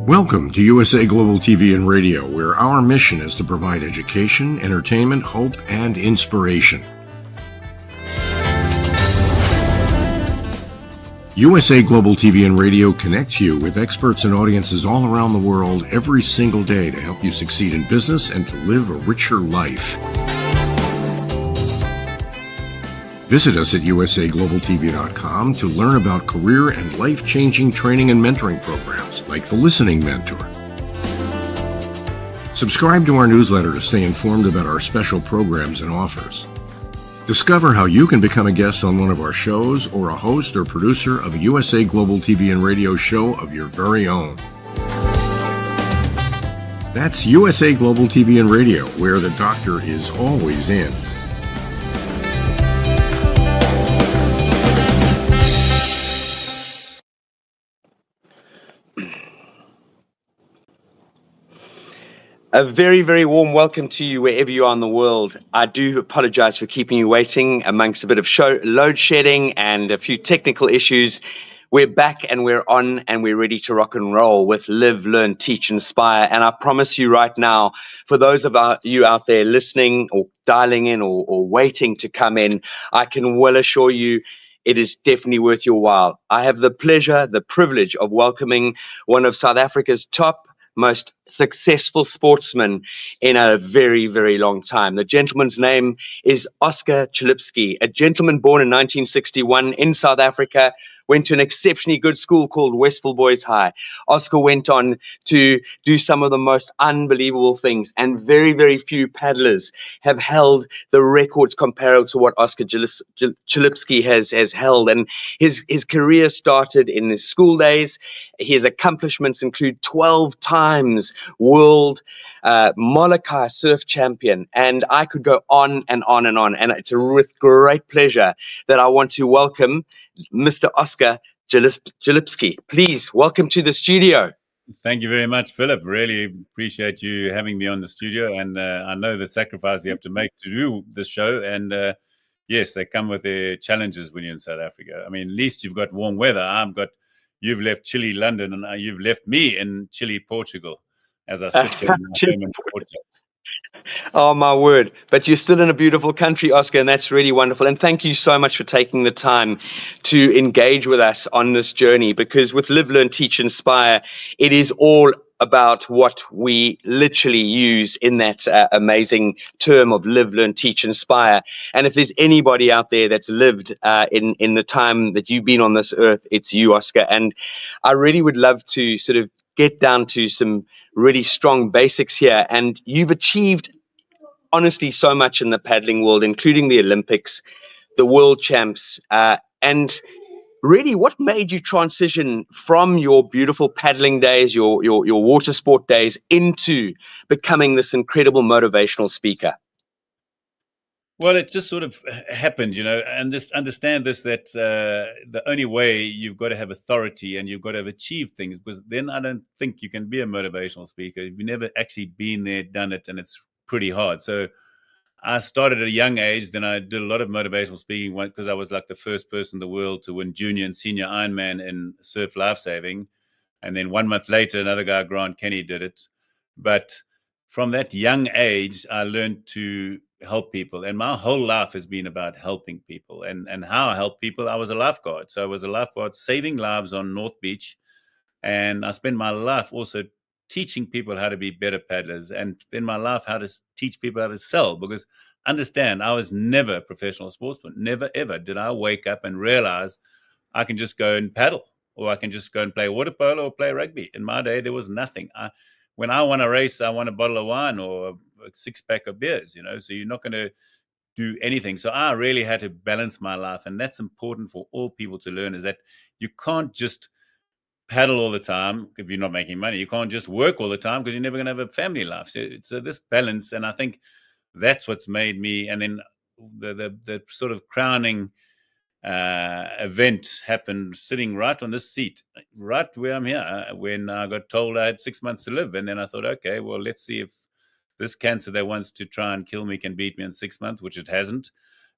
Welcome to USA Global TV and Radio, where our mission is to provide education, entertainment, hope, and inspiration. USA Global TV and Radio connects you with experts and audiences all around the world every single day to help you succeed in business and to live a richer life. Visit us at usaglobaltv.com to learn about career and life-changing training and mentoring programs like the Listening Mentor. Subscribe to our newsletter to stay informed about our special programs and offers. Discover how you can become a guest on one of our shows or a host or producer of a USA Global TV and Radio show of your very own. That's USA Global TV and Radio, where the doctor is always in. A very, very warm welcome to you wherever you are in the world. I do apologize for keeping you waiting amongst a bit of load shedding and a few technical issues. We're back and we're on and we're ready to rock and roll with Live, Learn, Teach, Inspire. And I promise you right now, for those of you out there listening or dialing in or waiting to come in, I can well assure you it is definitely worth your while. I have the pleasure, the privilege of welcoming one of South Africa's top most successful sportsman in a very, very long time. The gentleman's name is Oscar Chalupsky, a gentleman born in 1961 in South Africa, went to an exceptionally good school called Westville Boys High. Oscar went on to do some of the most unbelievable things, and very, very few paddlers have held the records comparable to what Oscar Chalupsky has held. And his career started in his school days. His accomplishments include 12 times World Molokai Surf Champion, and I could go on and on and on. And it's with great pleasure that I want to welcome Mr. Oscar Chalupsky. Please welcome to the studio. Thank you very much, Philip. Really appreciate you having me on the studio, and I know the sacrifice you have to make to do this show. And yes, they come with their challenges when you're in South Africa. I mean, at least you've got warm weather. You've left chilly London, and you've left me in chilly Portugal as I sit here in my home in Porto. Oh, my word. But you're still in a beautiful country, Oscar, and that's really wonderful. And thank you so much for taking the time to engage with us on this journey, because with Live, Learn, Teach, Inspire, it is all about what we literally use in that amazing term of live, learn, teach, inspire. And if there's anybody out there that's lived in the time that you've been on this earth, it's you, Oscar. And I really would love to sort of get down to some really strong basics here. And you've achieved, honestly, so much in the paddling world, including the Olympics, the world champs, and really, what made you transition from your beautiful paddling days, your water sport days, into becoming this incredible motivational speaker? Well, it just sort of happened, and just understand this, that the only way you've got to have authority and you've got to have achieved things, because then I don't think you can be a motivational speaker. You've never actually been there, done it, and it's pretty hard. So I started at a young age. Then I did a lot of motivational speaking because I was like the first person in the world to win junior and senior Ironman in surf lifesaving. And then 1 month later, another guy, Grant Kenny, did it. But from that young age, I learned to help people. And my whole life has been about helping people. And how I help people, I was a lifeguard. So I was a lifeguard saving lives on North Beach. And I spent my life also teaching people how to be better paddlers, and in my life how to teach people how to sell. Because understand, I was never a professional sportsman. Never, ever did I wake up and realize I can just go and paddle, or I can just go and play water polo or play rugby. In my day, there was nothing. When I won a race, I won a bottle of wine or a six-pack of beers, so you're not going to do anything. So I really had to balance my life, and that's important for all people to learn, is that you can't just paddle all the time if you're not making money. You can't just work all the time because you're never going to have a family life. So this balance, and I think that's what's made me. And then the sort of crowning event happened sitting right on this seat, right where I'm here, when I got told I had 6 months to live. And then I thought, okay, well, let's see if this cancer that wants to try and kill me can beat me in 6 months, which it hasn't.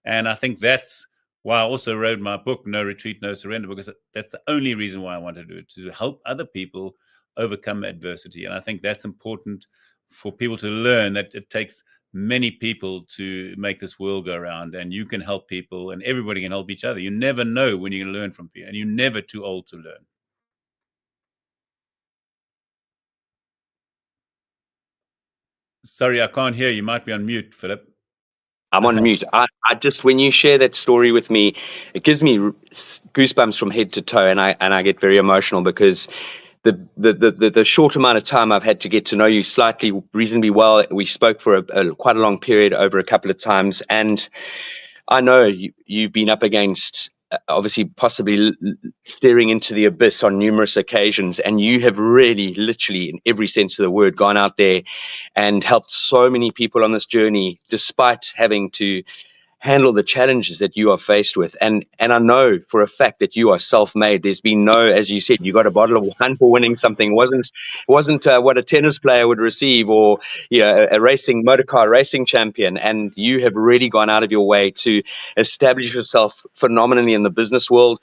And I think that's why I also wrote my book, No Retreat, No Surrender, because that's the only reason why I wanted to do it, to help other people overcome adversity. And I think that's important for people to learn, that it takes many people to make this world go around, and you can help people and everybody can help each other. You never know when you're going to learn from people, and you're never too old to learn. Sorry, I can't hear you. You might be on mute, Philip. I'm on mute. I just, when you share that story with me, it gives me goosebumps from head to toe, and I get very emotional, because the short amount of time I've had to get to know you slightly reasonably well, we spoke for quite a long period over a couple of times, and I know you've been up against, obviously, possibly staring into the abyss on numerous occasions, and you have really, literally, in every sense of the word, gone out there and helped so many people on this journey, despite having to handle the challenges that you are faced with. And I know for a fact that you are self-made. There's been no, as you said, you got a bottle of wine for winning something. Wasn't what a tennis player would receive, or a motorcar racing champion. And you have really gone out of your way to establish yourself phenomenally in the business world.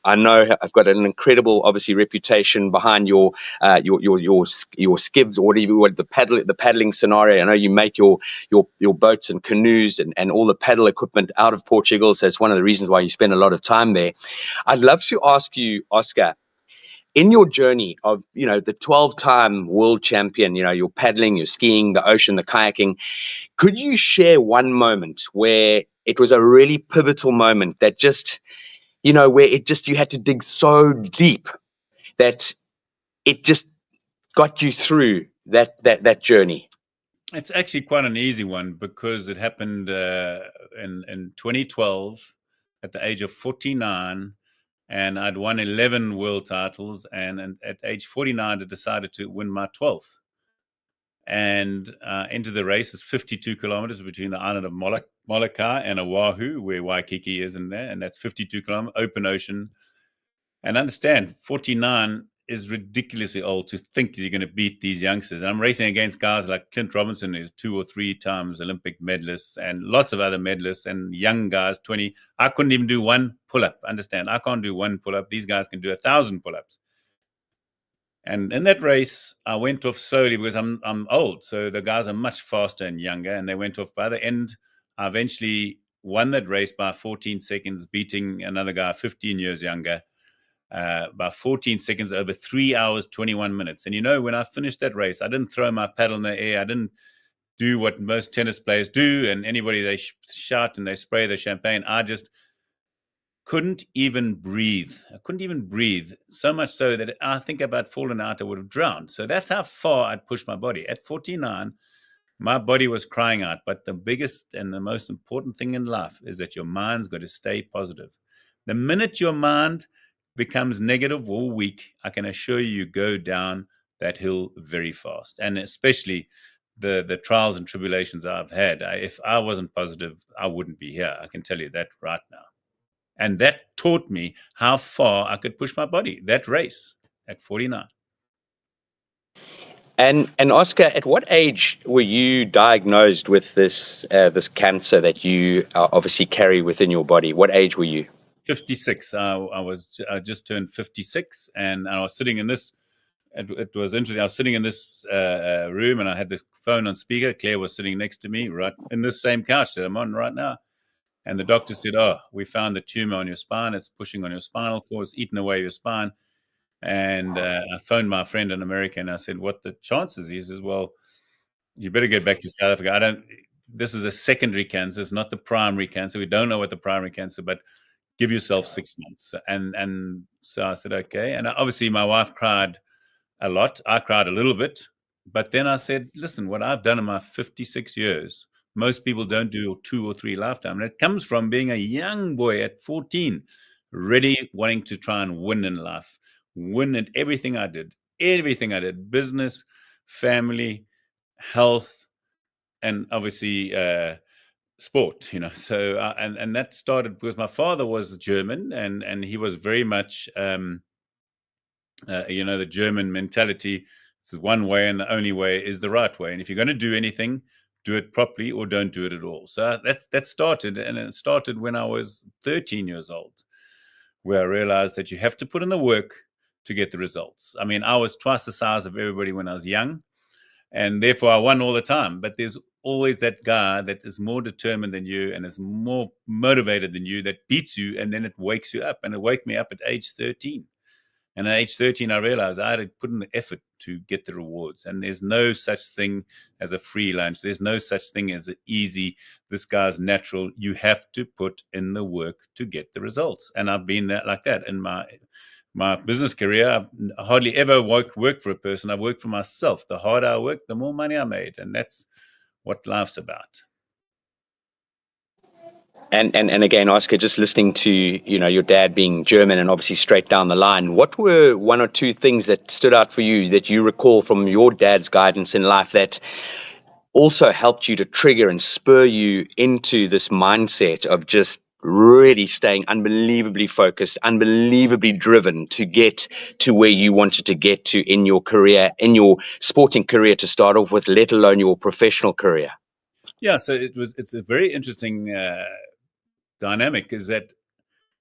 I know I've got an incredible, obviously, reputation behind your skivs, or whatever, the paddling scenario. I know you make your boats and canoes and all the paddle equipment out of Portugal, so it's one of the reasons why you spend a lot of time there. I'd love to ask you, Oscar, in your journey of the 12-time world champion, your paddling, your skiing, the ocean, the kayaking, could you share one moment where it was a really pivotal moment that just where you had to dig so deep that it just got you through that journey? It's actually quite an easy one, because it happened in 2012 at the age of 49, and I'd won 11 world titles, and at age 49 I decided to win my 12th. And into the race is 52 kilometers between the island of Molokai and Oahu, where Waikiki is in there, and that's 52 kilometers, open ocean. And understand, 49 is ridiculously old to think you're going to beat these youngsters. And I'm racing against guys like Clint Robinson, who's 2 or 3 times Olympic medalists, and lots of other medalists, and young guys, 20. I couldn't even do one pull-up. Understand, I can't do one pull-up. These guys can do 1,000 pull-ups. And in that race, I went off slowly because I'm old. So the guys are much faster and younger, and they went off. By the end, I eventually won that race by 14 seconds, beating another guy 15 years younger. By 14 seconds over 3 hours, 21 minutes. And when I finished that race, I didn't throw my paddle in the air. I didn't do what most tennis players do, and anybody, they shout and they spray the champagne. I just couldn't even breathe. I couldn't even breathe, so much so that I think if I'd fallen out, I would have drowned. So that's how far I'd pushed my body. At 49, my body was crying out. But the biggest and the most important thing in life is that your mind's got to stay positive. The minute your mind becomes negative or weak, I can assure you go down that hill very fast. And especially the trials and tribulations I've had. If I wasn't positive, I wouldn't be here. I can tell you that right now. And that taught me how far I could push my body, that race at 49. And Oscar, at what age were you diagnosed with this cancer that you obviously carry within your body? What age were you? 56. I just turned 56, and I was sitting in this. It was interesting. I was sitting in this room, and I had the phone on speaker. Claire was sitting next to me, right in this same couch that I'm on right now. And the doctor said, "Oh, we found the tumor on your spine. It's pushing on your spinal cord. It's eating away your spine." And I phoned my friend in America, and I said, "What the chances?" He says, "Well, you better get back to South Africa. This is a secondary cancer. It's not the primary cancer. We don't know what the primary cancer, but give yourself 6 months." And so I said, okay. And obviously my wife cried a lot. I cried a little bit. But then I said, listen, what I've done in my 56 years, most people don't do 2 or 3 lifetimes. And it comes from being a young boy at 14, ready, wanting to try and win in life. Win at everything I did. Business, family, health, and obviously sport, So and that started because my father was German, and he was very much the German mentality. It's one way, and the only way is the right way. And if you're going to do anything, do it properly or don't do it at all. So that started, and it started when I was 13 years old, where I realized that you have to put in the work to get the results. I mean, I was twice the size of everybody when I was young, and therefore I won all the time. But there's always that guy that is more determined than you and is more motivated than you that beats you, and then it wakes you up. And it woke me up at age 13. And at age 13, I realized I had to put in the effort to get the rewards. And there's no such thing as a free lunch. There's no such thing as an easy, this guy's natural. You have to put in the work to get the results. And I've been like that in my business career. I've hardly ever worked for a person. I've worked for myself. The harder I worked, the more money I made. And that's what life's about. And again, Oscar, just listening to, your dad being German and obviously straight down the line, what were one or two things that stood out for you that you recall from your dad's guidance in life that also helped you to trigger and spur you into this mindset of just really staying unbelievably focused, unbelievably driven to get to where you wanted to get to in your career, in your sporting career to start off with, let alone your professional career? Yeah, so it's a very interesting dynamic, is that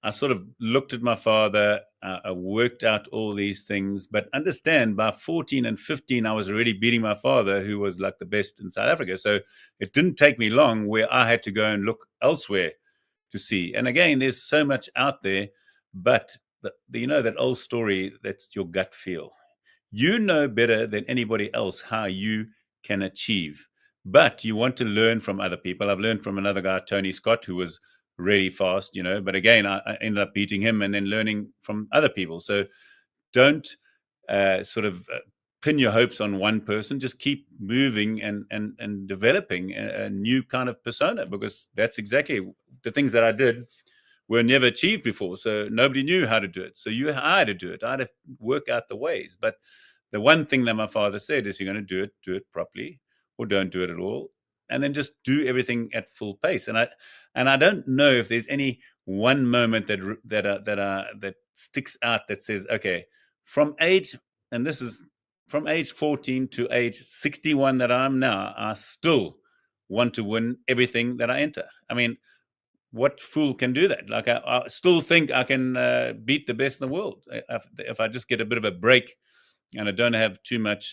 I sort of looked at my father, I worked out all these things, but understand by 14 and 15, I was already beating my father, who was like the best in South Africa. So it didn't take me long where I had to go and look elsewhere to see. And again, there's so much out there, but that old story, that's your gut feel. You know better than anybody else how you can achieve, but you want to learn from other people. I've learned from another guy, Tony Scott, who was really fast, but again, I ended up beating him and then learning from other people. So don't pin your hopes on one person. Just keep moving and developing a new kind of persona, because that's exactly the things that I did were never achieved before. So nobody knew how to do it. So I had to do it. I had to work out the ways. But the one thing that my father said is, you're going to do it properly, or don't do it at all. And then just do everything at full pace. And I don't know if there's any one moment that sticks out that says, okay, from age 14 to age 61 that I'm now, I still want to win everything that I enter. I mean, what fool can do that? Like, I still think I can beat the best in the world if I just get a bit of a break and I don't have too much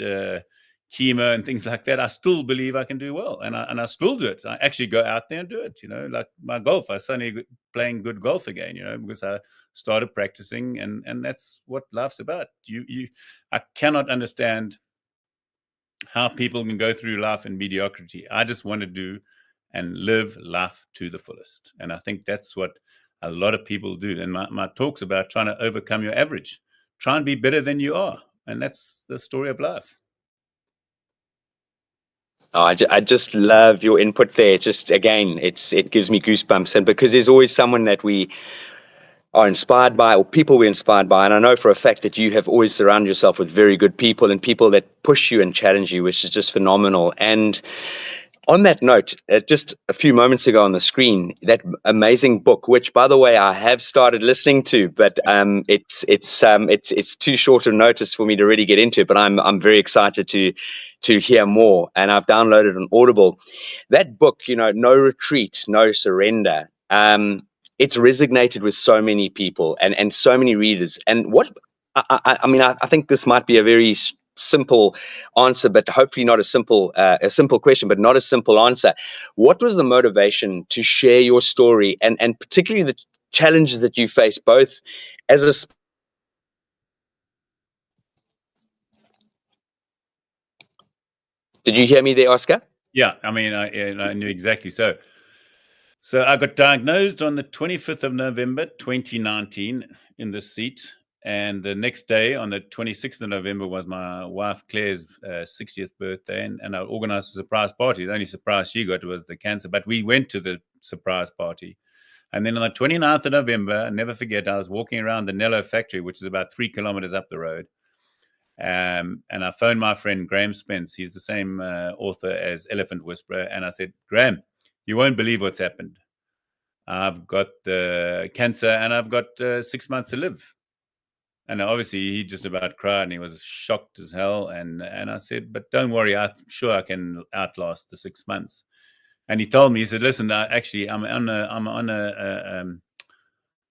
chemo and things like that. I still believe I can do well, and I still do it. I actually go out there and do it. Like my golf, I suddenly playing good golf again. Because I started practicing, and that's what life's about. I cannot understand how people can go through life in mediocrity. I just want to do and live life to the fullest, and I think that's what a lot of people do. And my talk's about trying to overcome your average. Try and be better than you are, and that's the story of life. Oh, I just love your input there. Just again, it gives me goosebumps, and because there's always someone that we are inspired by, or people we're inspired by, and I know for a fact that you have always surrounded yourself with very good people and people that push you and challenge you, which is just phenomenal. And on that note, just a few moments ago on the screen, that amazing book, which, by the way, I have started listening to, but it's too short a notice for me to really get into it. But I'm very excited to hear more, and I've downloaded on Audible. That book, No Retreat, No Surrender. It's resonated with so many people and so many readers. And what I think this might be a very simple answer, but hopefully not a simple question, but not a simple answer. What was the motivation to share your story, and particularly the challenges that you face, both as a... Did you hear me there, Oscar? Yeah, I mean, I knew exactly. So I got diagnosed on the 25th of November, 2019 in this seat. And the next day, on the 26th of November, was my wife Claire's 60th birthday. And I organized a surprise party. The only surprise she got was the cancer. But we went to the surprise party. And then on the 29th of November, I'll never forget, I was walking around the Nello factory, which is about 3 kilometers up the road. And I phoned my friend Graham Spence. He's the same author as Elephant Whisperer. And I said, Graham, you won't believe what's happened. I've got the cancer and I've got 6 months to live. And obviously he just about cried and he was shocked as hell. And I said, but don't worry, I'm sure I can outlast the 6 months. And he told me, he said, listen, I'm on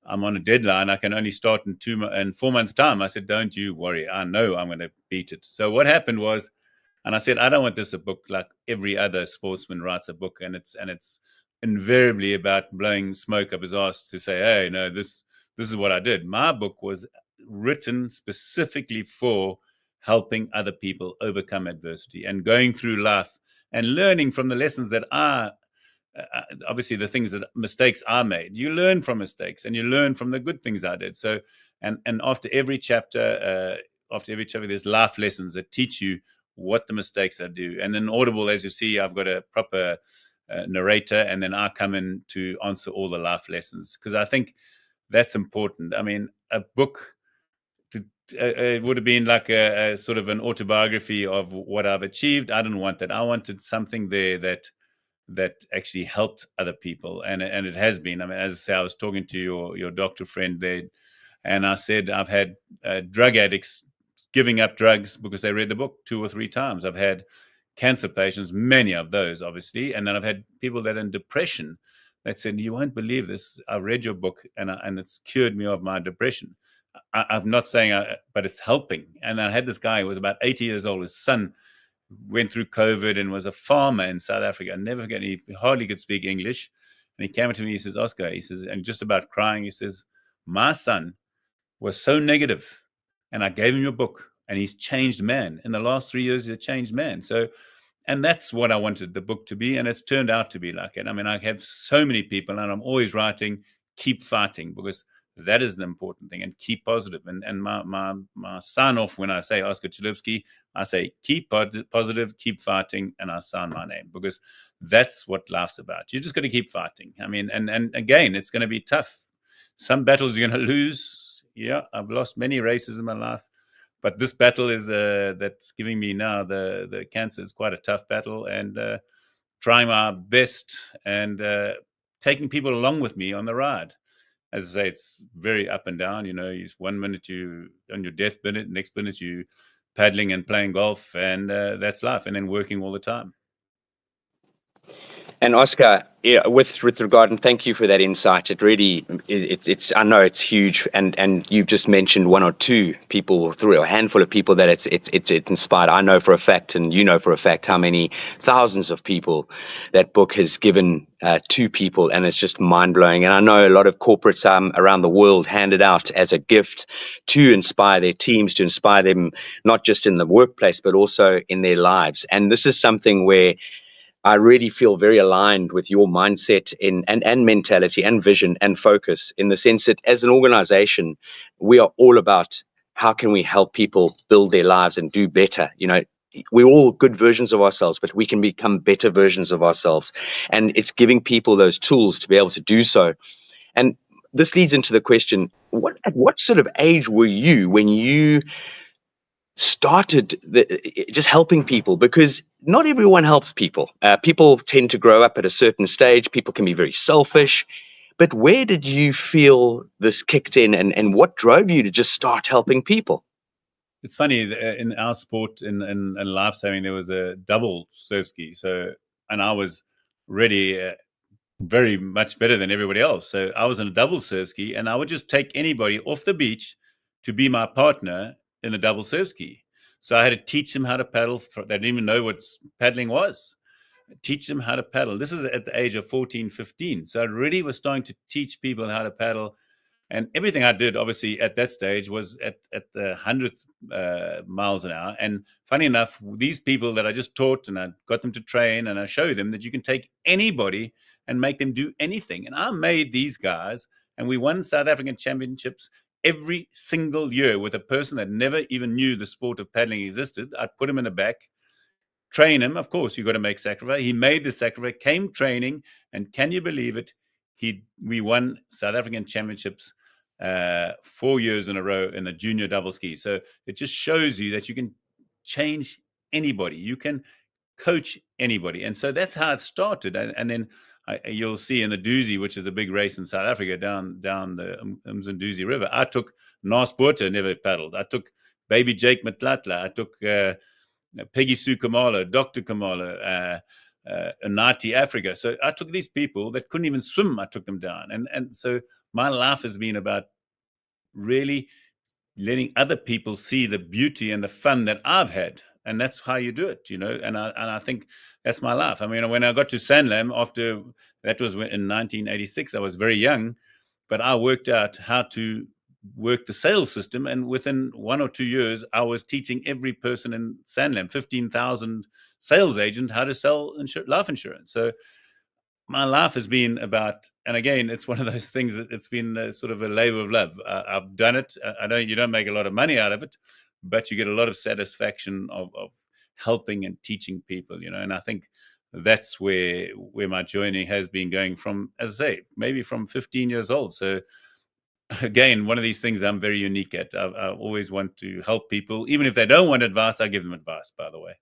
I'm on a deadline. I can only start in 4 months' time. I said, don't you worry. I know I'm going to beat it. So what happened was, and I said, I don't want this a book like every other sportsman writes a book, and it's invariably about blowing smoke up his ass to say, hey, no, this is what I did. My book was written specifically for helping other people overcome adversity and going through life and learning from the lessons that obviously the things that mistakes I made. You learn from mistakes and you learn from the good things I did. So, and after every chapter, there's life lessons that teach you what the mistakes I do. And in Audible, as you see, I've got a proper narrator, and then I come in to answer all the life lessons, because I think that's important. I mean, a book, it would have been like a sort of an autobiography of what I've achieved. I didn't want that. I wanted something there that actually helped other people, and it has been. I mean, as I say, I was talking to your doctor friend there, and I said I've had drug addicts giving up drugs because they read the book 2 or 3 times. I've had cancer patients, many of those, obviously, and then I've had people that are in depression that said, "You won't believe this. I read your book, and it's cured me of my depression." I'm not saying, but it's helping. And I had this guy who was about 80 years old. His son went through COVID and was a farmer in South Africa. I never forget, he hardly could speak English. And he came up to me, he says, Oscar, he says, and just about crying, he says, my son was so negative, and I gave him your book, and he's changed man. In the last 3 years, he's a changed man. So, and that's what I wanted the book to be, and it's turned out to be like it. I mean, I have so many people, and I'm always writing, keep fighting, because that is the important thing, and keep positive. And my sign off when I say Oscar Chalupsky, I say keep positive, keep fighting, and I sign my name, because that's what life's about. You just got to keep fighting. I mean, and again, it's going to be tough. Some battles you're going to lose. Yeah, I've lost many races in my life, but this battle is that's giving me now the cancer is quite a tough battle, and trying my best and taking people along with me on the ride. As I say, it's very up and down. You know, 1 minute you on your death minute, next minute you paddling and playing golf, and that's life. And then working all the time. And Oscar, yeah, with regard, and thank you for that insight. It really, it's I know it's huge, and you've just mentioned 1 or 2 people, 3 or a handful of people that it's inspired. I know for a fact, and you know for a fact, how many thousands of people that book has given to people, and it's just mind blowing. And I know a lot of corporates around the world hand it out as a gift to inspire their teams, to inspire them not just in the workplace but also in their lives. And this is something where I really feel very aligned with your mindset and mentality and vision and focus, in the sense that as an organization, we are all about how can we help people build their lives and do better. You know, we're all good versions of ourselves, but we can become better versions of ourselves. And it's giving people those tools to be able to do so. And this leads into the question, at what sort of age were you when you started just helping people? Because not everyone helps people. People tend to grow up at a certain stage. People can be very selfish. But where did you feel this kicked in, and what drove you to just start helping people? It's funny, in our sport, in Lifesaving, there was a double surf ski. So, and I was really very much better than everybody else. So I was in a double surf ski, and I would just take anybody off the beach to be my partner in a double surf ski. So I had to teach them how to paddle. They didn't even know what paddling was. Teach them how to paddle. This is at the age of 14, 15. So I really was starting to teach people how to paddle. And everything I did, obviously, at that stage was at the 100th miles an hour. And funny enough, these people that I just taught, and I got them to train, and I showed them that you can take anybody and make them do anything. And I made these guys, and we won South African championships every single year with a person that never even knew the sport of paddling existed. I'd put him in the back, train him. Of course, you got to make sacrifice. He made the sacrifice, came training, and can you believe it? We won South African championships 4 years in a row in the junior double ski. So it just shows you that you can change anybody. You can coach anybody. And so that's how it started. And then you'll see in the Doozy, which is a big race in South Africa, down the Umkomaas River, I took Nas Botha, never paddled. I took baby Jake Matlatla. I took Peggy Sue Kamala, Dr. Kamala, Nati, Africa. So I took these people that couldn't even swim, I took them down. And so my life has been about really letting other people see the beauty and the fun that I've had. And that's how you do it, and I think that's my life. I mean, when I got to Sanlam that was in 1986, I was very young, but I worked out how to work the sales system. And within 1 or 2 years, I was teaching every person in Sanlam, 15,000 sales agent, how to sell life insurance. So my life has been about, and again, it's one of those things that it's been sort of a labor of love. I've done it. I know you don't make a lot of money out of it, but you get a lot of satisfaction of helping and teaching people, and I think that's where my journey has been going from, as I say, maybe from 15 years old. So again, one of these things I'm very unique at. I always want to help people. Even if they don't want advice, I give them advice, by the way.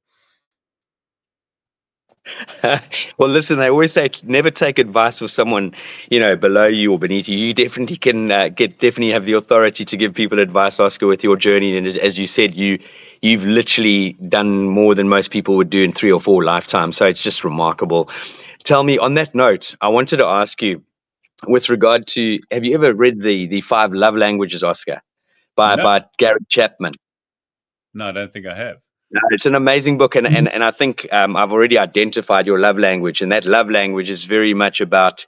Well, listen, they always say never take advice from someone, below you or beneath you. You definitely can definitely have the authority to give people advice, Oscar, with your journey. And as you said, you've literally done more than most people would do in 3 or 4 lifetimes. So it's just remarkable. Tell me, on that note, I wanted to ask you, with regard to, have you ever read the 5 Love Languages, Oscar, No. by Gary Chapman? No, I don't think I have. No, it's an amazing book, and I think I've already identified your love language, and that love language is very much about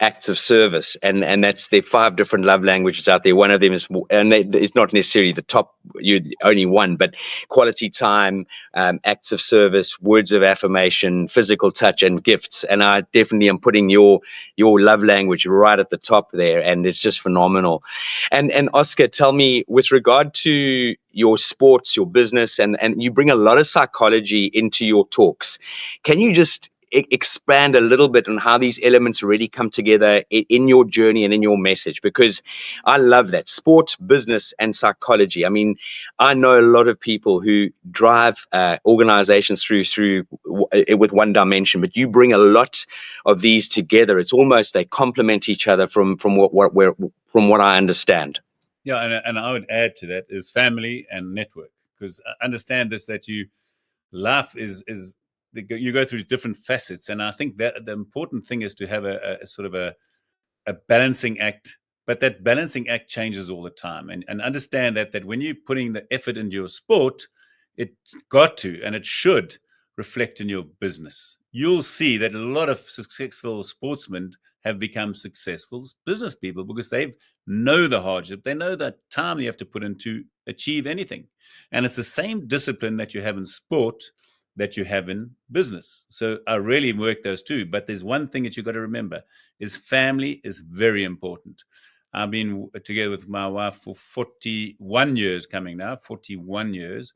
acts of service, and that's there are 5 different love languages out there. One of them is, and it's not necessarily the top, you only one, but quality time, acts of service, words of affirmation, physical touch, and gifts. And I definitely am putting your love language right at the top there, and it's just phenomenal. And Oscar, tell me, with regard to your sports, your business, and you bring a lot of psychology into your talks. Can you just expand a little bit on how these elements really come together in your journey and in your message? Because I love that. Sport, business, and psychology. I mean, I know a lot of people who drive organizations through with one dimension, but you bring a lot of these together. It's almost they complement each other from what I understand. Yeah, and I would add to that is family and network, because I understand this, that life is you go through different facets, and I think that the important thing is to have a sort of a balancing act, but that balancing act changes all the time, and understand that when you're putting the effort into your sport, it's got to and it should reflect in your business. You'll see that a lot of successful sportsmen have become successful business people because they know the hardship. They know the time you have to put in to achieve anything. And it's the same discipline that you have in sport that you have in business. So I really work those two. But there's one thing that you've got to remember is family is very important. I've been together with my wife for 41 years coming now, 41 years.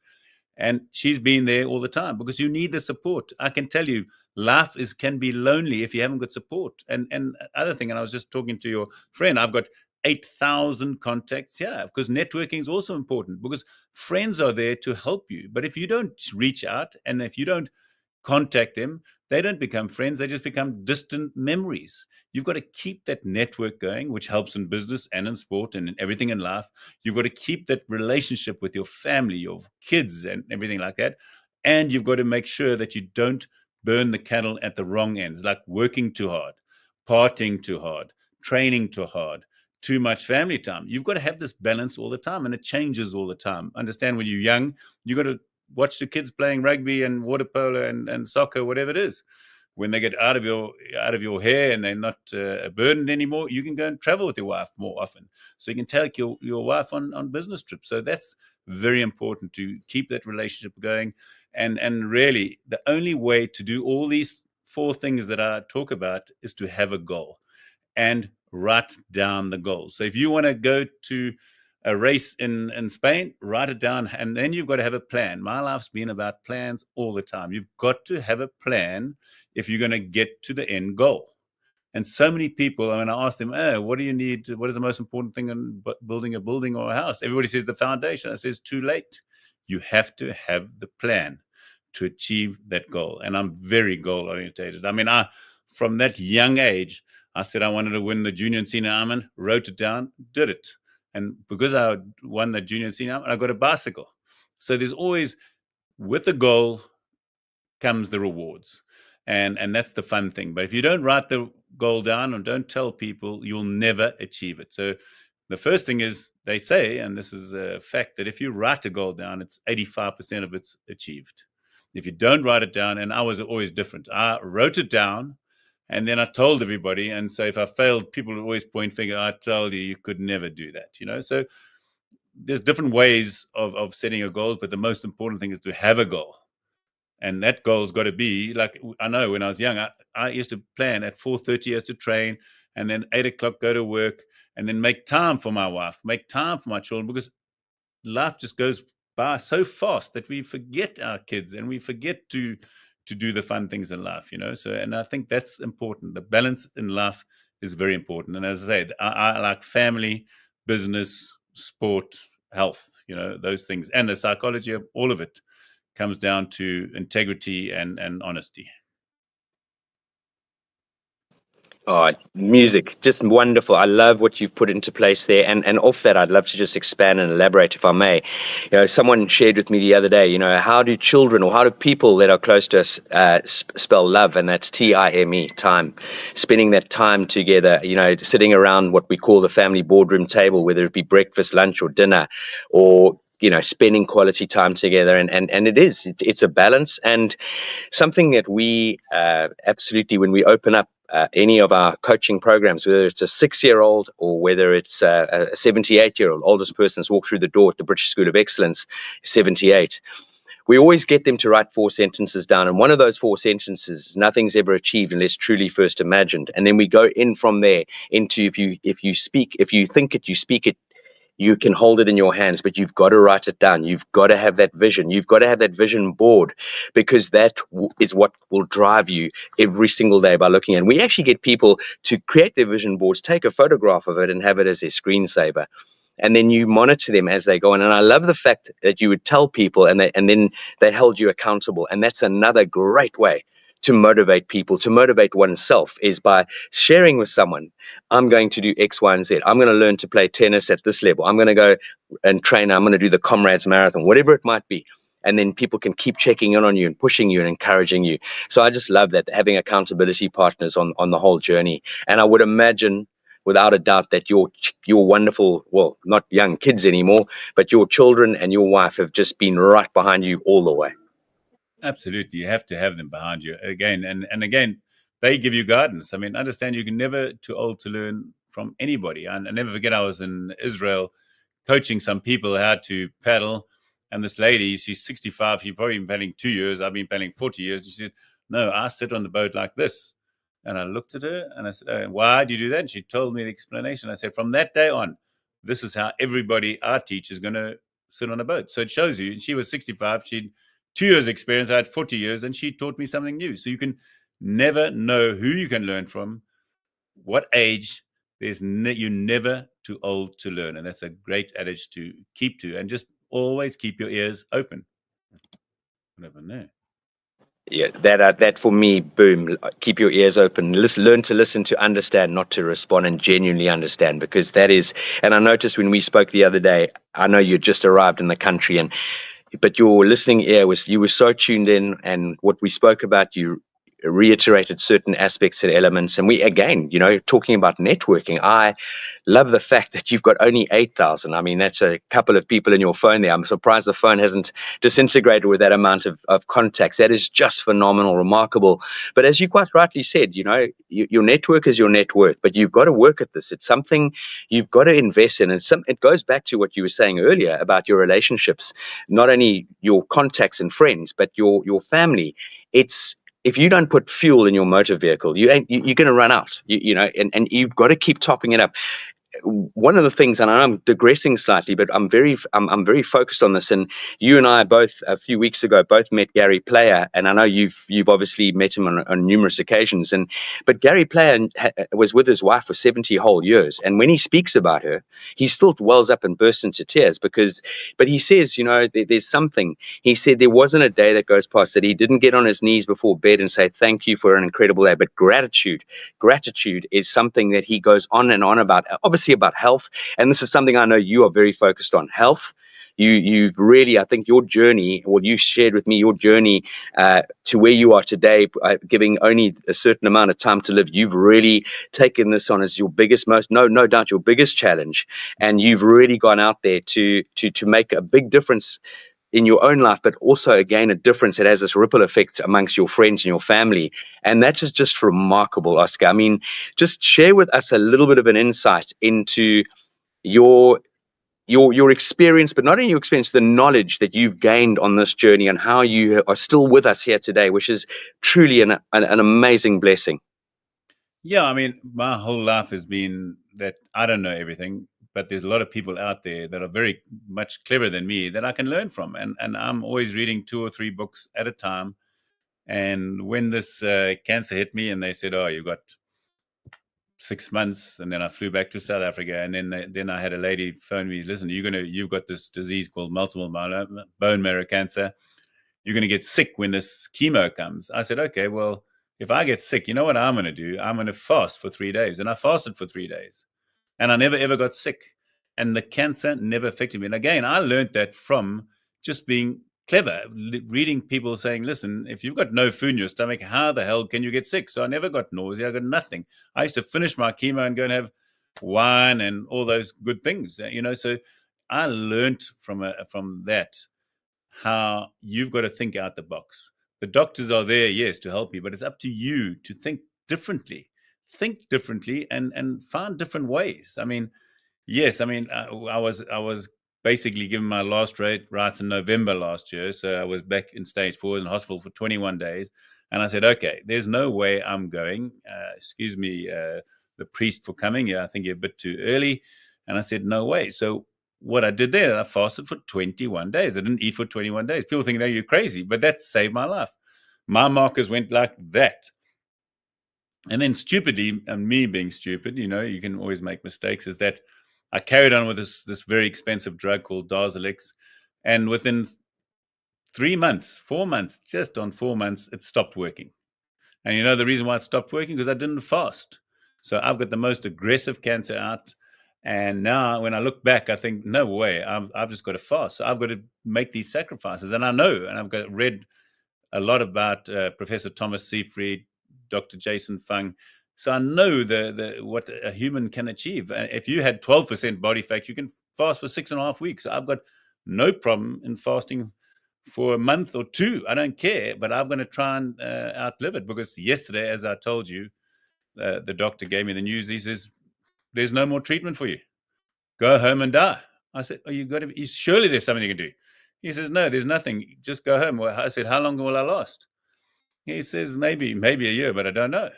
And she's been there all the time because you need the support. I can tell you, life can be lonely if you haven't got support. And other thing, and I was just talking to your friend, I've got 8,000 contacts here because networking is also important because friends are there to help you. But if you don't reach out and if you don't contact them, they don't become friends. They just become distant memories. You've got to keep that network going, which helps in business and in sport and in everything in life. You've got to keep that relationship with your family, your kids, and everything like that. And you've got to make sure that you don't burn the candle at the wrong ends, like working too hard, partying too hard, training too hard, too much family time. You've got to have this balance all the time, and it changes all the time. Understand, when you're young, you've got to watch the kids playing rugby and water polo and soccer, whatever it is. When they get out of your hair and they're not a burden anymore, you can go and travel with your wife more often. So you can take your wife on business trips. So that's very important to keep that relationship going. And really, the only way to do all these 4 things that I talk about is to have a goal and write down the goal. So if you want to go to a race in Spain, write it down, and then you've got to have a plan. My life's been about plans all the time. You've got to have a plan if you're going to get to the end goal. And so many people, when I ask them, what do you need? What is the most important thing in building a building or a house? Everybody says the foundation. I says, too late. You have to have the plan to achieve that goal. And I'm very goal orientated. I mean, from that young age, I said I wanted to win the junior and senior Ironman, wrote it down, did it. And because I won the junior and senior Ironman, I got a bicycle. So there's always, with the goal comes the rewards. And that's the fun thing. But if you don't write the goal down and don't tell people, you'll never achieve it. So the first thing is, they say, and this is a fact, that if you write a goal down, it's 85% of it's achieved. If you don't write it down, and I was always different, I wrote it down and then I told everybody. And so if I failed, people would always point finger. I told you, you could never do that, you know. So there's different ways of setting your goals, but the most important thing is to have a goal. And that goal's got to be, like, I know when I was young, I used to plan at 4:30 years to train, and then 8 o'clock go to work, and then make time for my wife, make time for my children, because life just goes by so fast that we forget our kids and we forget to do the fun things in life, you know. So, and I think that's important. The balance in life is very important. And as I said, I like family, business, sport, health, you know, those things, and the psychology of all of it comes down to integrity and honesty. Oh, music, just wonderful. I love what you've put into place there. And off that, I'd love to just expand and elaborate, if I may. You know, someone shared with me the other day, you know, how do children, or how do people that are close to us spell love? And that's TIME, time. Spending that time together, you know, sitting around what we call the family boardroom table, whether it be breakfast, lunch, or dinner, or, you know, spending quality time together. And it's a balance, and something that we absolutely, when we open up any of our coaching programs, whether it's a 6-year-old or whether it's a 78-year-old, oldest person that's walked through the door at the British School of Excellence, 78, we always get them to write 4 sentences down. And one of those 4 sentences is, nothing's ever achieved unless truly first imagined. And then we go in from there into, if you think it, you speak it, you can hold it in your hands, but you've got to write it down. You've got to have that vision. You've got to have that vision board, because that is what will drive you every single day by looking at it. And we actually get people to create their vision boards, take a photograph of it and have it as their screensaver. And then you monitor them as they go on. And I love the fact that you would tell people, and then they held you accountable. And that's another great way to motivate people, to motivate oneself, is by sharing with someone, I'm going to do X, Y, and Z. I'm going to learn to play tennis at this level. I'm going to go and train. I'm going to do the Comrades Marathon, whatever it might be. And then people can keep checking in on you and pushing you and encouraging you. So I just love that, having accountability partners on the whole journey. And I would imagine, without a doubt, that your wonderful, well, not young kids anymore, but your children and your wife have just been right behind you all the way. Absolutely. You have to have them behind you again. And again, they give you guidance. I mean, understand, you can never too old to learn from anybody. And I never forget, I was in Israel coaching some people how to paddle. And this lady, she's 65. She's probably been paddling 2 years. I've been paddling 40 years. She said, no, I sit on the boat like this. And I looked at her and I said, oh, why do you do that? And she told me the explanation. I said, from that day on, this is how everybody I teach is going to sit on a boat. So it shows you. And she was 65. She'd 2 years experience. I had 40 years, and she taught me something new. So you can never know who you can learn from, what age. You're never too old to learn. And that's a great adage to keep to. And just always keep your ears open. Never know. Yeah, that for me, boom, keep your ears open, learn to listen, to understand, not to respond, and genuinely understand, because that is, and I noticed when we spoke the other day, I know you just arrived in the country, but your listening ear you were so tuned in, and what we spoke about, you reiterated certain aspects and elements. And we, again, you know, talking about networking, I love the fact that you've got only 8,000. I mean, that's a couple of people in your phone there. I'm surprised the phone hasn't disintegrated with that amount of contacts. That is just phenomenal, remarkable. But as you quite rightly said, you know, your network is your net worth, but you've got to work at this. It's something you've got to invest in. And it goes back to what you were saying earlier about your relationships, not only your contacts and friends, but your family. If you don't put fuel in your motor vehicle, you're going to run out, you know, and you've got to keep topping it up. One of the things, and I'm digressing slightly, but I'm very focused on this. And you and I both, a few weeks ago, both met Gary Player, and I know you've obviously met him on numerous occasions. But Gary Player was with his wife for 70 whole years, and when he speaks about her, he still wells up and bursts into tears but he says, you know, there's something. He said there wasn't a day that goes past that he didn't get on his knees before bed and say thank you for an incredible day. But gratitude is something that he goes on and on about. Obviously about health, and this is something I know you are very focused on: health, you've really, I think your journey, well, you shared with me your journey to where you are today, giving only a certain amount of time to live. You've really taken this on as your biggest, no doubt your biggest challenge, and you've really gone out there to make a big difference in your own life, but also again a difference that has this ripple effect amongst your friends and your family. And that is just remarkable, Oscar. I mean, just share with us a little bit of an insight into your experience, but not only your experience, the knowledge that you've gained on this journey and how you are still with us here today, which is truly an amazing blessing. Yeah, I mean, my whole life has been that I don't know everything, but there's a lot of people out there that are very much cleverer than me that I can learn from. And I'm always reading 2 or 3 books at a time. And when this cancer hit me and they said, oh, you've got 6 months, and then I flew back to South Africa, and then I had a lady phone me, listen, you've got this disease called multiple bone marrow cancer. You're going to get sick when this chemo comes. I said, okay, well, if I get sick, you know what I'm going to do? I'm going to fast for 3 days. And I fasted for 3 days. And I never, ever got sick. And the cancer never affected me. And again, I learned that from just being clever, reading people saying, listen, if you've got no food in your stomach, how the hell can you get sick? So I never got nausea. I got nothing. I used to finish my chemo and go and have wine and all those good things, So I learned from that how you've got to think out the box. The doctors are there, yes, to help you, but it's up to you to think differently. Think differently and find different ways. I mean, yes, I mean, I was basically given my last rites in November last year. So I was back in stage 4 in hospital for 21 days. And I said, okay, there's no way I'm going. Excuse me, the priest for coming. Yeah, I think you're a bit too early. And I said, no way. So what I did there, I fasted for 21 days. I didn't eat for 21 days. People think, no, you're crazy, but that saved my life. My markers went like that. And then stupidly, and me being stupid, you can always make mistakes, is that I carried on with this very expensive drug called Darzalex. And within 3 months, 4 months, just on 4 months, it stopped working. And the reason why it stopped working? Because I didn't fast. So I've got the most aggressive cancer out. And now when I look back, I think, no way, I've just got to fast. So I've got to make these sacrifices. And I know, and I've read a lot about Professor Thomas Seyfried, Dr. Jason Fung. So I know what a human can achieve. If you had 12% body fat, you can fast for 6.5 weeks. So I've got no problem in fasting for a month or 2. I don't care, but I'm going to try and outlive it. Because yesterday, as I told you, the doctor gave me the news. He says, there's no more treatment for you. Go home and die. I said, surely there's something you can do. He says, no, there's nothing. Just go home. Well, I said, how long will I last? He says, maybe a year, but I don't know.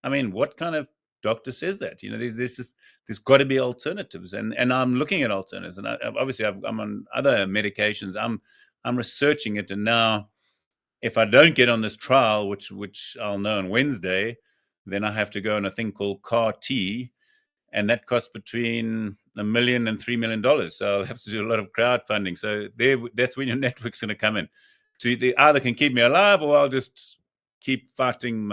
I mean, what kind of doctor says that? There's got to be alternatives, and I'm looking at alternatives. And obviously, I'm on other medications. I'm researching it, and now, if I don't get on this trial, which I'll know on Wednesday, then I have to go on a thing called CAR T, and that costs between $1 million and $3 million. So I'll have to do a lot of crowdfunding. So that's when your network's going to come in. So they either can keep me alive, or I'll just keep fighting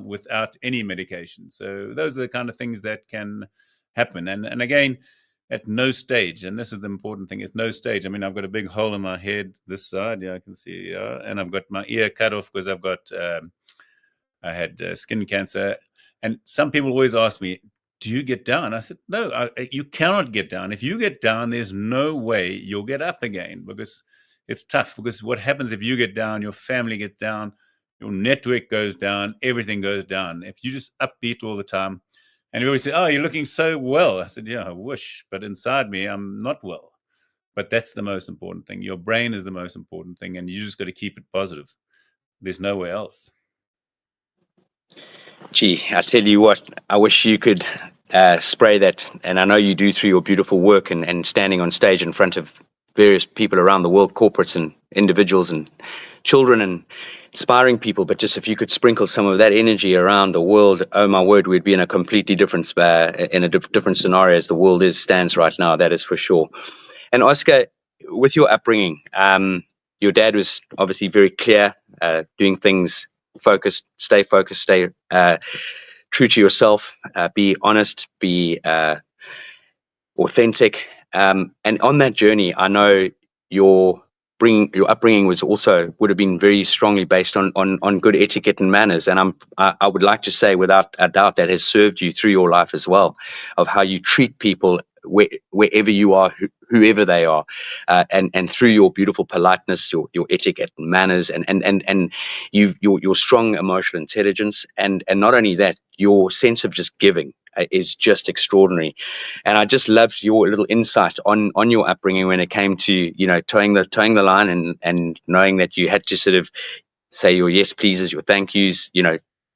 without any medication. So those are the kind of things that can happen. And again, at no stage, and this is the important thing, at no stage. I mean, I've got a big hole in my head this side. Yeah, I can see. And I've got my ear cut off because I had skin cancer. And some people always ask me, do you get down? I said, no, you cannot get down. If you get down, there's no way you'll get up again, because it's tough. Because what happens if you get down, your family gets down, your network goes down, everything goes down. If you just upbeat all the time, and everybody say, oh, you're looking so well. I said, yeah, I wish, but inside me, I'm not well. But that's the most important thing. Your brain is the most important thing, and you just got to keep it positive. There's nowhere else. Gee, I tell you what, I wish you could spray that, and I know you do through your beautiful work and standing on stage in front of various people around the world, corporates and individuals and children and inspiring people, but just if you could sprinkle some of that energy around the world, oh my word, we'd be in a completely different different scenario as the world stands right now, that is for sure. And Oscar, with your upbringing, your dad was obviously very clear, doing things focused, stay true to yourself, be honest, be authentic. And on that journey, I know your upbringing would have been very strongly based on good etiquette and manners, and I would like to say without a doubt that has served you through your life as well, of how you treat people wherever you are, whoever they are, and through your beautiful politeness, your etiquette and manners, and your strong emotional intelligence, and not only that, your sense of just giving is just extraordinary. And I just loved your little insight on your upbringing when it came to, towing the line, and knowing that you had to sort of say your yes pleases, your thank yous,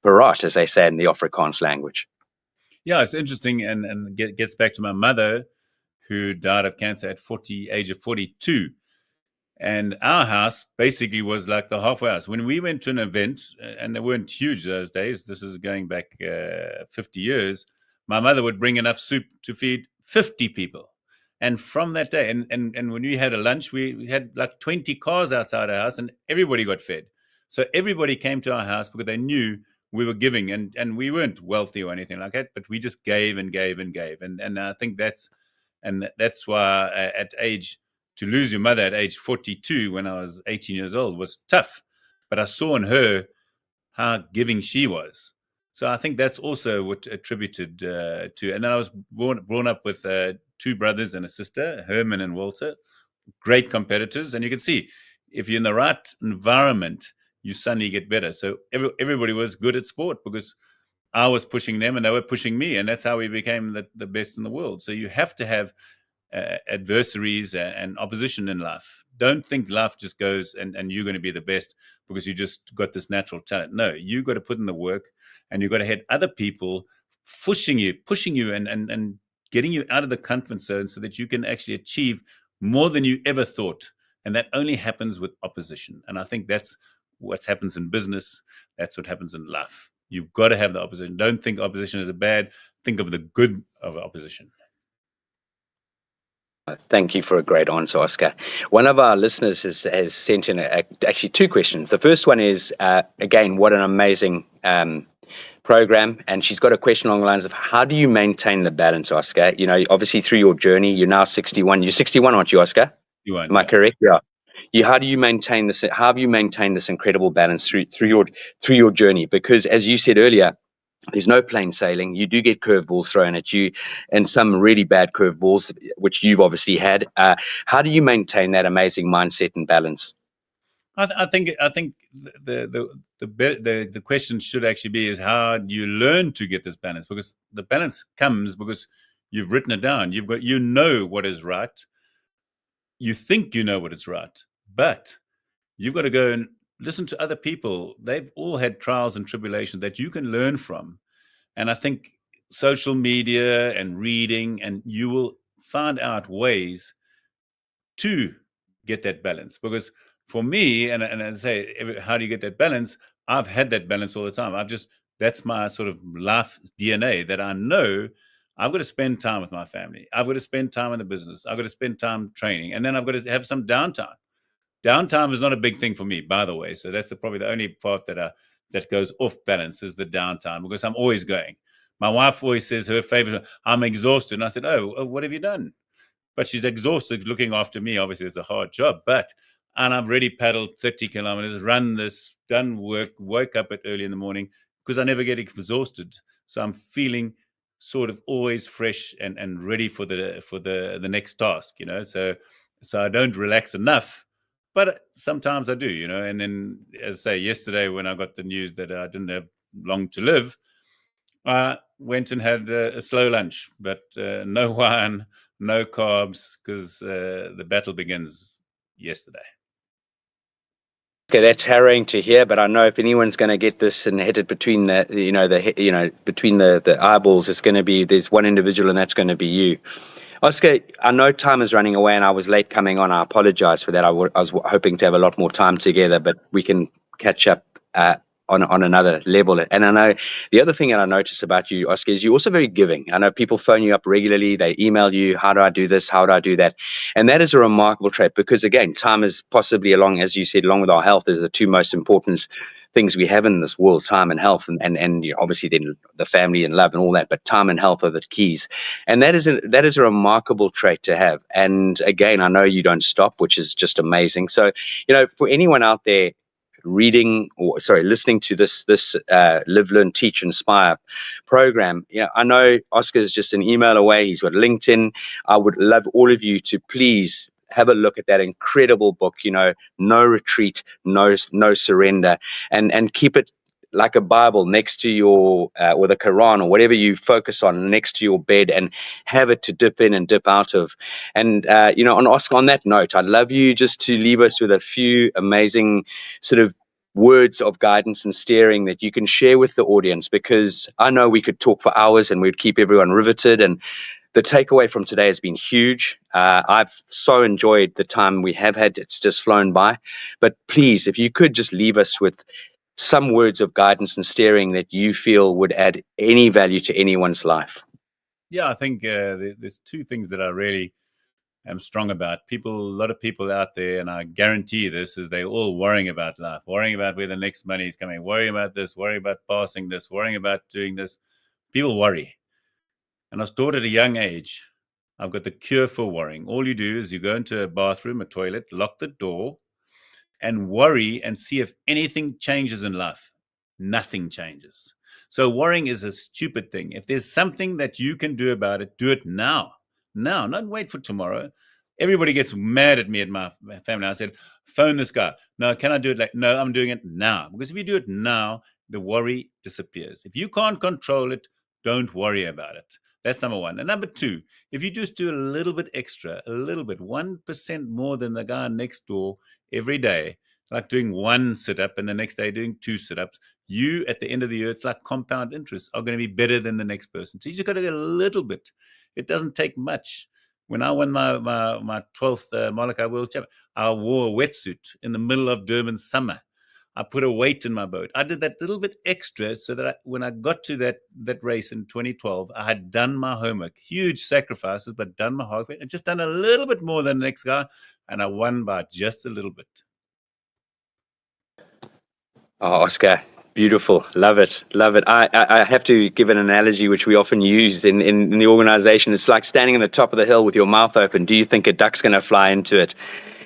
parat, as they say in the Afrikaans language. Yeah, it's interesting, and gets back to my mother, who died of cancer at age of 42. And our house basically was like the halfway house. When we went to an event, and they weren't huge those days, this is going back 50 years, my mother would bring enough soup to feed 50 people. And from that day, and when we had a lunch, we had like 20 cars outside our house, and everybody got fed. So everybody came to our house because they knew we were giving, and we weren't wealthy or anything like that, but we just gave and gave and gave. And I think that's why to lose your mother at age 42 when I was 18 years old was tough. But I saw in her how giving she was. So I think that's also what attributed to. And then I was born up with two brothers and a sister, Herman and Walter, great competitors. And you can see, if you're in the right environment, you suddenly get better. So everybody was good at sport because I was pushing them and they were pushing me. And that's how we became the best in the world. So you have to have adversaries and opposition in life. Don't think life just goes and you're going to be the best because you just got this natural talent. No, you got to put in the work, and you got to have other people pushing you and getting you out of the comfort zone so that you can actually achieve more than you ever thought. And that only happens with opposition. And I think that's what happens in business. That's what happens in life. You've got to have the opposition. Don't think opposition is a bad. Think of the good of opposition. Thank you for a great answer, Oscar. One of our listeners has sent in actually two questions. The first one is, again, what an amazing program. And she's got a question along the lines of, how do you maintain the balance, Oscar? Obviously through your journey, you're now 61. You're 61, aren't you, Oscar? You are. Am I correct? Yeah. How do you maintain this? How have you maintained this incredible balance through your journey? Because as you said earlier, there's no plain sailing. You do get curveballs thrown at you, and some really bad curveballs, which you've obviously had. How do you maintain that amazing mindset and balance? I think the question should actually be is, how do you learn to get this balance? Because the balance comes because you've written it down. You know what is right. You think you know what is right, but you've got to go and listen to other people. They've all had trials and tribulations that you can learn from. And I think social media and reading, and you will find out ways to get that balance. Because for me, and I say, how do you get that balance? I've had that balance all the time. That's my sort of life DNA, that I know I've got to spend time with my family. I've got to spend time in the business. I've got to spend time training. And then I've got to have some downtime. Downtime is not a big thing for me, by the way. So that's probably the only part that goes off balance is the downtime, because I'm always going. My wife always says her favorite, I'm exhausted. And I said, oh, what have you done? But she's exhausted looking after me. Obviously, it's a hard job. And I've already paddled 30 kilometers, run this, done work, woke up at early in the morning because I never get exhausted. So I'm feeling sort of always fresh and ready for the next task, So I don't relax enough. But sometimes I do, and then, as I say, yesterday when I got the news that I didn't have long to live, I went and had a slow lunch, but no wine, no carbs, because the battle begins yesterday. Okay, that's harrowing to hear, but I know if anyone's going to get this and hit it between between the eyeballs, it's going to be, there's one individual, and that's going to be you. Oscar, I know time is running away and I was late coming on. I apologize for that. I was hoping to have a lot more time together, but we can catch up on another level. And I know the other thing that I notice about you, Oscar, is you're also very giving. I know people phone you up regularly. They email you, how do I do this? How do I do that? And that is a remarkable trait because, again, time is possibly along, as you said, along with our health, is the two most important things we have in this world, time and health, and you know, obviously then the family and love and all that, but time and health are the keys. And that is a remarkable trait to have. And again, I know you don't stop, which is just amazing. So, you know, for anyone out there listening to this Live, Learn, Teach, Inspire program, yeah, I know Oscar is just an email away. He's got LinkedIn. I would love all of you to please have a look at that incredible book, you know, No Retreat, No Surrender, and keep it like a Bible next to your or the Quran or whatever you focus on next to your bed, and have it to dip in and dip out of. And you know, on Oscar, on that note, I'd love you just to leave us with a few amazing sort of words of guidance and steering that you can share with the audience, because I know we could talk for hours and we'd keep everyone riveted. And the takeaway from today has been huge. I've so enjoyed the time we have had. It's just flown by. But please, if you could just leave us with some words of guidance and steering that you feel would add any value to anyone's life. Yeah, I think there's two things that I really am strong about. A lot of people out there, and I guarantee this, is they're all worrying about life, worrying about where the next money is coming, worrying about this, worrying about passing this, worrying about doing this. People worry. And I was taught at a young age, I've got the cure for worrying. All you do is you go into a bathroom, a toilet, lock the door, and worry and see if anything changes in life. Nothing changes. So worrying is a stupid thing. If there's something that you can do about it, do it now. Now, not wait for tomorrow. Everybody gets mad at me at my family. I said, phone this guy. No, can I do it? No, I'm doing it now. Because if you do it now, the worry disappears. If you can't control it, don't worry about it. That's number one. And number two, if you just do a little bit extra, a little bit, 1% more than the guy next door every day, like doing one sit-up and the next day doing two sit-ups, you, at the end of the year, it's like compound interest, are going to be better than the next person. So you just got to get a little bit. It doesn't take much. When I won my 12th Molokai World Champion, I wore a wetsuit in the middle of Durban summer. I put a weight in my boat. I did that little bit extra so that when I got to that race in 2012, I had done my homework. Huge sacrifices, but done my homework and just done a little bit more than the next guy, and I won by just a little bit. Oh, Oscar, beautiful. Love it. Love it. I have to give an analogy which we often use in the organization. It's like standing on the top of the hill with your mouth open. Do you think a duck's going to fly into it?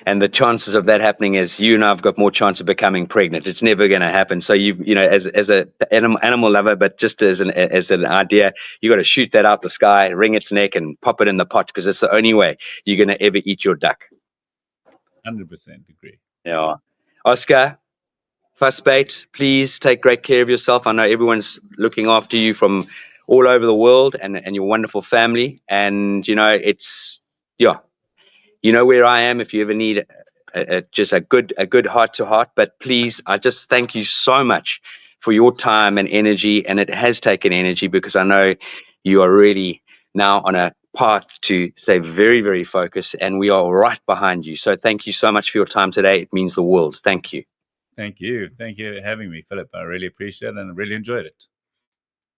And the chances of that happening is you and I've got more chance of becoming pregnant. It's never going to happen. So you know, as an animal lover, but just as an idea, you got to shoot that out the sky, wring its neck, and pop it in the pot, because it's the only way you're going to ever eat your duck. 100% agree. Yeah, Oscar, Fussbait, please take great care of yourself. I know everyone's looking after you from all over the world, and your wonderful family. And you know, it's you know where I am if you ever need just a good heart to heart. But please, I just thank you so much for your time and energy. And it has taken energy, because I know you are really now on a path to stay very, very focused, and we are right behind you. So thank you so much for your time today. It means the world. Thank you. Thank you. Thank you for having me, Philip. I really appreciate it and I really enjoyed it.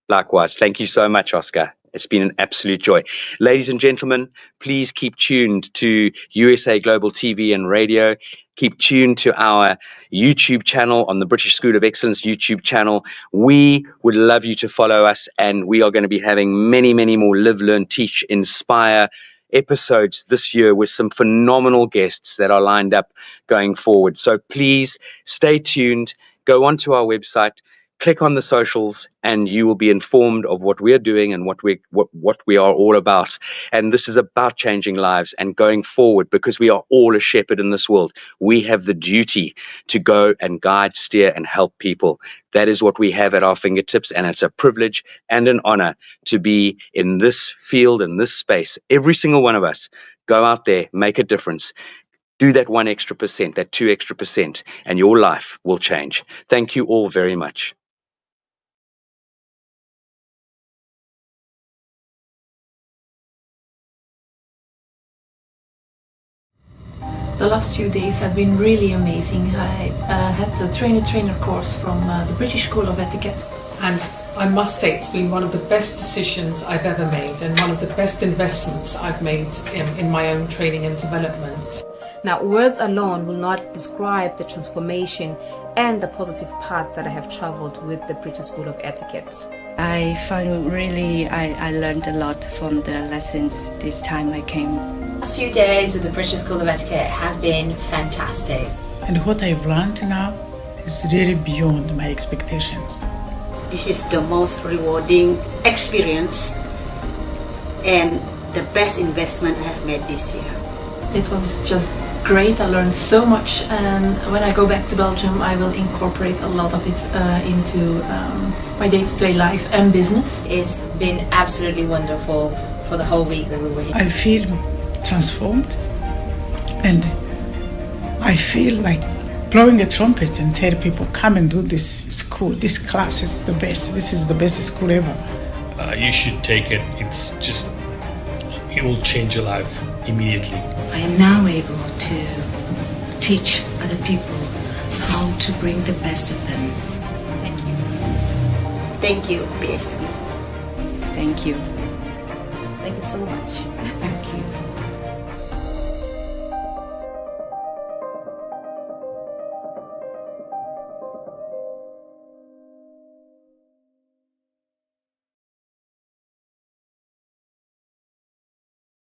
Likewise. Thank you so much, Oscar. It's been an absolute joy. Ladies and gentlemen, please keep tuned to USA Global TV and Radio. Keep tuned to our YouTube channel, on the British School of Excellence YouTube channel. We would love you to follow us, and we are going to be having many, many more Live, Learn, Teach, Inspire episodes this year with some phenomenal guests that are lined up going forward. So please stay tuned, go onto our website, click on the socials, and you will be informed of what we're doing and what we are all about. And this is about changing lives and going forward, because we are all a shepherd in this world. We have the duty to go and guide, steer, and help people. That is what we have at our fingertips, and it's a privilege and an honor to be in this field, in this space. Every single one of us, go out there, make a difference. Do that 1 extra percent, that 2 extra percent, and your life will change. Thank you all very much. The last few days have been really amazing. I had a trainer course from the British School of Etiquette. And I must say it's been one of the best decisions I've ever made and one of the best investments I've made in my own training and development. Now, words alone will not describe the transformation and the positive path that I have traveled with the British School of Etiquette. I find really I learned a lot from the lessons this time I came. The last few days with the British School of Etiquette have been fantastic. And what I've learned now is really beyond my expectations. This is the most rewarding experience and the best investment I have made this year. It was just great. I learned so much, and when I go back to Belgium I will incorporate a lot of it into my day-to-day life and business. It's been absolutely wonderful for the whole week that we were here. I feel transformed, and I feel like blowing a trumpet and tell people, come and do this school. This class is the best. This is the best school ever. You should take it. It will change your life immediately. I am now able to teach other people how to bring the best of them. Thank you. Thank you, BSC. Thank you. Thank you so much. Thank you.